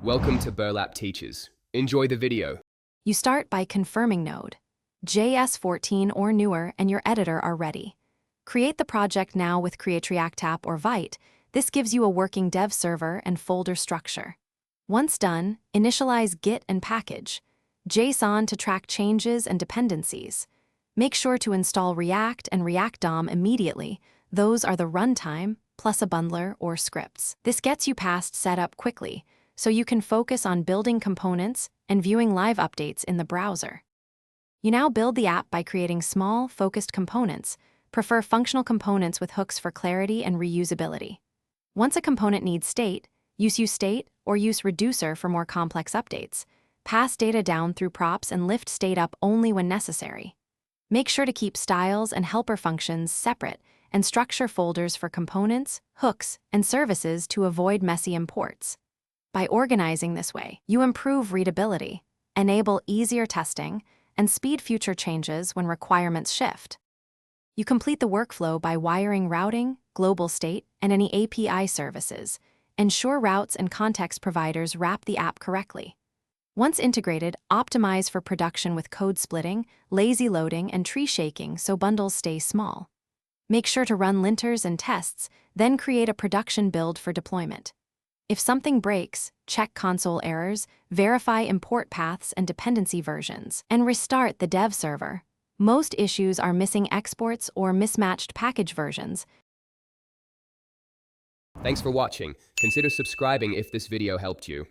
Welcome to Burlap Teachers. Enjoy the video. You start by confirming Node. JS 14 or newer and your editor are ready. Create the project now with Create React App or Vite. This gives you a working dev server and folder structure. Once done, initialize Git and package. JSON to track changes and dependencies. Make sure to install React and React DOM immediately. Those are the runtime, plus a bundler or scripts. This gets you past setup quickly, so you can focus on building components and viewing live updates in the browser. You now build the app by creating small, focused components. Prefer functional components with hooks for clarity and reusability. Once a component needs state, use useState or use reducer for more complex updates. Pass data down through props and lift state up only when necessary. Make sure to keep styles and helper functions separate and structure folders for components, hooks, and services to avoid messy imports. By organizing this way, you improve readability, enable easier testing, and speed future changes when requirements shift. You complete the workflow by wiring routing, global state, and any API services. Ensure routes and context providers wrap the app correctly. Once integrated, optimize for production with code splitting, lazy loading, and tree shaking so bundles stay small. Make sure to run linters and tests, then create a production build for deployment. If something breaks, check console errors, verify import paths and dependency versions, and restart the dev server. Most issues are missing exports or mismatched package versions. Thanks for watching. Consider subscribing if this video helped you.